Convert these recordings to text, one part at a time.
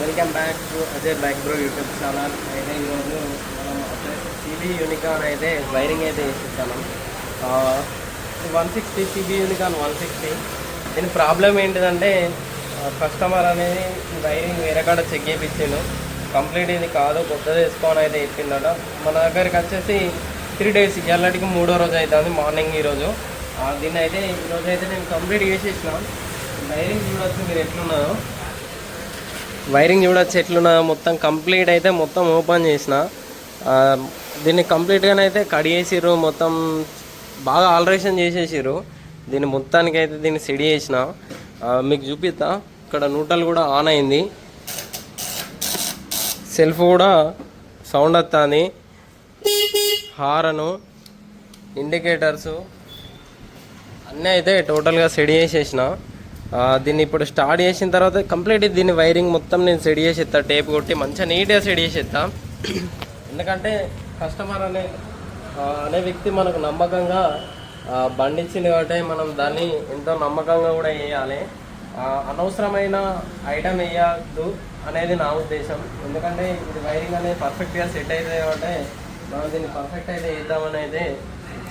Welcome back to Ajay bike bro YouTube channel. అయితే ఈరోజు మనం సిబి యూనికాన్ అయితే వైరింగ్ అయితే వేసిస్తాను. 160 సిబి యూనికాన్ 160. దీని ప్రాబ్లం ఏంటిదంటే కస్టమర్ అనేది ఈ వైరింగ్ వేరే కాడ చెక్ చేయించాను. కంప్లీట్ ఇది కాదు, కొత్తది వేసుకోని అయితే చెప్పిందట. మన దగ్గరికి వచ్చేసి 3 days, ఇవాళకి 3వ రోజు అవుతుంది. మార్నింగ్ ఈరోజు దీన్ని అయితే ఈరోజు అయితే నేను కంప్లీట్ చేసేసిన. వైరింగ్ చూడవచ్చు మీరు ఎట్లున్నదో, వైరింగ్ చూడవచ్చు ఎట్లున్నదో. మొత్తం కంప్లీట్ అయితే మొత్తం ఓపెన్ చేసిన. దీన్ని కంప్లీట్గానే అయితే కడిగేసిర్రు, మొత్తం బాగా ఆల్టరేషన్ చేసేసిర్రు. దీన్ని మొత్తానికి అయితే దీన్ని సెడి చేసిన. మీకు చూపిస్తా. ఇక్కడ న్యూట్రల్ కూడా ఆన్ అయింది, సెల్ఫ్ కూడా సౌండ్ వస్తుంది, హారను, ఇండికేటర్సు అన్నీ అయితే టోటల్గా సెడి చేసేసిన. దీన్ని ఇప్పుడు స్టార్ట్ చేసిన తర్వాత కంప్లీట్ దీన్ని వైరింగ్ మొత్తం నేను సెడి చేసేస్తా. టేప్ కొట్టి మంచిగా నీట్గా సెడి చేసేస్తా. ఎందుకంటే కస్టమర్ అనే వ్యక్తి మనకు నమ్మకంగా బండి ఇచ్చింది కాబట్టి మనం దాన్ని ఎంతో నమ్మకంగా కూడా వేయాలి. అనవసరమైన ఐటమ్ వేయద్దు అనేది నా ఉద్దేశం. ఎందుకంటే ఇది వైరింగ్ అనేది పర్ఫెక్ట్గా సెట్ అవుతుంది కాబట్టి మనం దీన్ని పర్ఫెక్ట్ అయితే వేద్దామని అయితే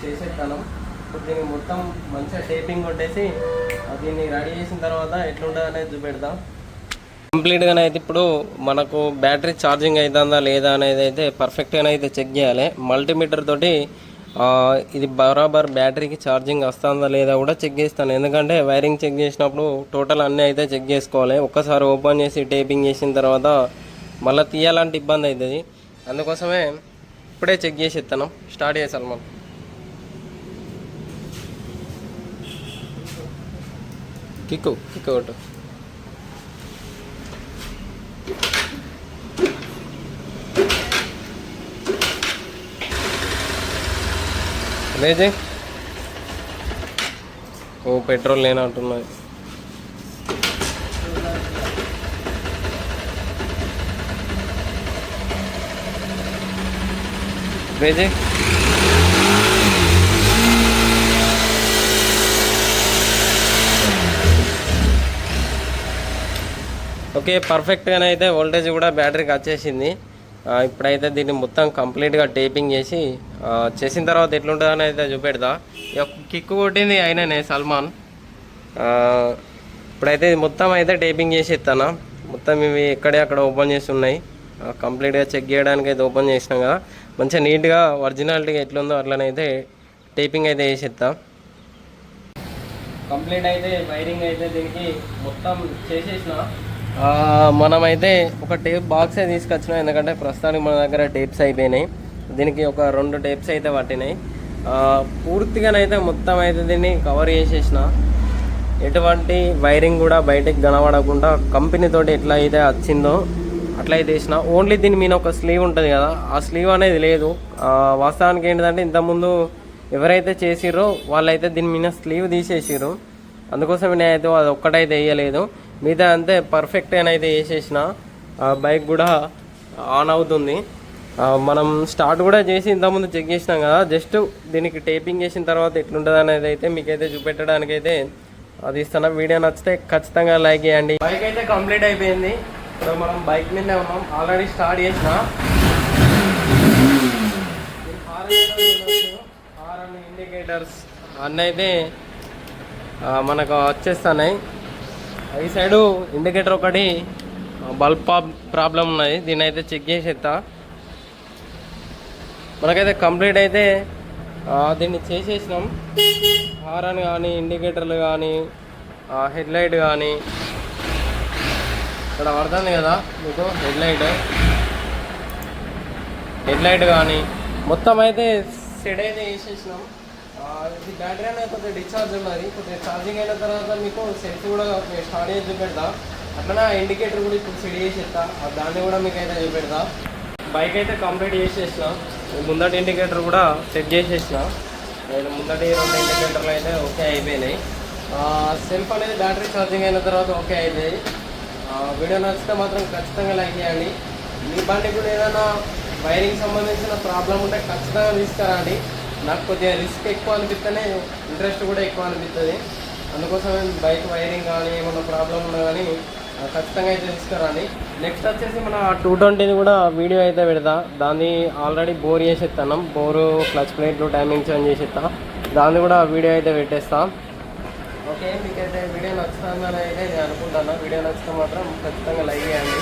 చేసేస్తాను. ఇప్పుడు దీన్ని మొత్తం మంచిగా టేపింగ్ కొట్టేసి దీన్ని రెడీ చేసిన తర్వాత ఎట్లుంటుంది అనేది చూపెడతాం. కంప్లీట్గానే అయితే ఇప్పుడు మనకు బ్యాటరీ ఛార్జింగ్ అవుతుందా లేదా అనేది అయితే పర్ఫెక్ట్గానే అయితే చెక్ చేయాలి. మల్టీమీటర్ తోటి ఇది బరాబర్ బ్యాటరీకి ఛార్జింగ్ వస్తుందా లేదా కూడా చెక్ చేస్తాను. ఎందుకంటే వైరింగ్ చెక్ చేసినప్పుడు టోటల్ అన్నీ అయితే చెక్ చేసుకోవాలి. ఒక్కసారి ఓపెన్ చేసి టేపింగ్ చేసిన తర్వాత మళ్ళీ తీయాలంటే ఇబ్బంది అవుతుంది. అందుకోసమే ఇప్పుడే చెక్ చేసి ఇస్తాను. స్టార్ట్ చేసాను మనం. కిక్కు ఒకటి లేజే. ఓ పెట్రోల్ లేనట్టున్నది. లేజే. ఓకే, పర్ఫెక్ట్గానే అయితే వోల్టేజ్ కూడా బ్యాటరీకి వచ్చేసింది. ఇప్పుడైతే దీన్ని మొత్తం కంప్లీట్గా టేపింగ్ చేసిన తర్వాత ఎట్లుంటుందని అయితే చూపెడతా. కిక్కు కొట్టింది అయిననే సల్మాన్. ఇప్పుడైతే మొత్తం అయితే టేపింగ్ చేసి ఇస్తాను. మొత్తం ఇవి ఎక్కడే అక్కడ ఓపెన్ చేసి ఉన్నాయి. కంప్లీట్గా చెక్ చేయడానికి అయితే ఓపెన్ చేసినాం కదా, మంచిగా నీట్గా ఒరిజినాలిటీగా ఎట్లుందో అట్లనైతే టేపింగ్ అయితే చేసి ఇస్తాం. కంప్లీట్ అయితే వైరింగ్ అయితే దీనికి మొత్తం చేసేసిన. మనమైతే ఒక టేప్ బాక్సే తీసుకొచ్చినాం. ఎందుకంటే ప్రస్తుతానికి మన దగ్గర టేప్స్ అయిపోయినాయి. దీనికి ఒక 2 టేప్స్ అయితే పట్టినాయి. పూర్తిగానైతే మొత్తం అయితే దీన్ని కవర్ చేసేసిన. ఎటువంటి వైరింగ్ కూడా బయటకు కనబడకుండా కంపెనీతోటి ఎట్లా అయితే వచ్చిందో అట్లయితే వేసిన. ఓన్లీ దీని మీద ఒక స్లీవ్ ఉంటుంది కదా, ఆ స్లీవ్ అనేది లేదు. వాస్తవానికి ఏంటిదంటే ఇంతకుముందు ఎవరైతే చేసిర్రో వాళ్ళైతే దీని మీద స్లీవ్ తీసేసిర్రు. అందుకోసం నేనైతే అది ఒక్కటైతే వేయలేదు. మిగతా అంతే పర్ఫెక్ట్గా అయితే వేసేసిన. బైక్ కూడా ఆన్ అవుతుంది. మనం స్టార్ట్ కూడా చేసి ఇంతకుముందు చెక్ చేసినాం కదా. జస్ట్ దీనికి టేపింగ్ చేసిన తర్వాత ఎట్లుంటుంది అనేది అయితే మీకైతే చూపెట్టడానికి అయితే అది ఇస్తాను. వీడియో నచ్చితే ఖచ్చితంగా లైక్ చేయండి. బైక్ అయితే కంప్లీట్ అయిపోయింది. ఇప్పుడు మనం బైక్ మీదనే ఉన్నాం. ఆల్రెడీ స్టార్ట్ చేసిన. హారన్ ఇండికేటర్స్ అన్నీ అయితే మనకు వచ్చేస్తున్నాయి. ఈ సైడు ఇండికేటర్ ఒకటి బల్బ్ ప్రాబ్లం ఉన్నది, దీన్ని అయితే చెక్ చేసేస్తా. మనకైతే కంప్లీట్ అయితే దీన్ని చేసేసినాం. హారన్ కానీ, ఇండికేటర్లు కానీ, హెడ్ లైట్ కానీ, ఇక్కడ పడుతుంది కదా మీకు హెడ్ లైట్ కానీ మొత్తం అయితే సెట్ అయితే వేసేసినాం. ఇది బ్యాటరీ అనేది కొద్దిగా డిశ్చార్జ్ ఉన్నది. కొద్దిగా ఛార్జింగ్ అయిన తర్వాత మీకు సెల్ఫ్ కూడా స్టార్ట్ చేసి చూపెడతా. అట్లనే ఇండికేటర్ కూడా ఇప్పుడు సెట్ చేసేస్తా, దాన్ని కూడా మీకు అయితే చూపెడతా. బైక్ అయితే కంప్లీట్ చేసేసిన. ముందటి ఇండికేటర్ కూడా సెట్ చేసేసిన. ముందటి 2 ఇండికేటర్లు అయితే ఓకే అయిపోయినాయి. సెల్ఫ్ అనేది బ్యాటరీ ఛార్జింగ్ అయిన తర్వాత ఓకే అవుతాయి. వీడియో నచ్చితే మాత్రం ఖచ్చితంగా లైక్ చేయండి. మీ బండి కూడా ఏదైనా వైరింగ్ సంబంధించిన ప్రాబ్లం ఉంటే ఖచ్చితంగా తీసుకురండి. నాకు కొద్దిగా రిస్క్ ఎక్కువ అనిపిస్తేనే ఇంట్రెస్ట్ కూడా ఎక్కువ అనిపిస్తుంది. అందుకోసమే బైక్ వైరింగ్ కానీ ఏమన్నా ప్రాబ్లం ఉన్నా కానీ ఖచ్చితంగా అయితే తీసుకురాని. నెక్స్ట్ వచ్చేసి మన 220ని కూడా వీడియో అయితే పెడతా. దాన్ని ఆల్రెడీ బోర్ చేసేస్తాను, బోరు క్లచ్ ప్లేట్లు టైమింగ్ చేంజ్ చేసేస్తా, దాన్ని కూడా వీడియో అయితే పెట్టేస్తా. ఓకే, మీకైతే వీడియో నచ్చుతుందని అయితే నేను అనుకుంటాను. వీడియో నచ్చితే మాత్రం ఖచ్చితంగా లైక్ చేయండి.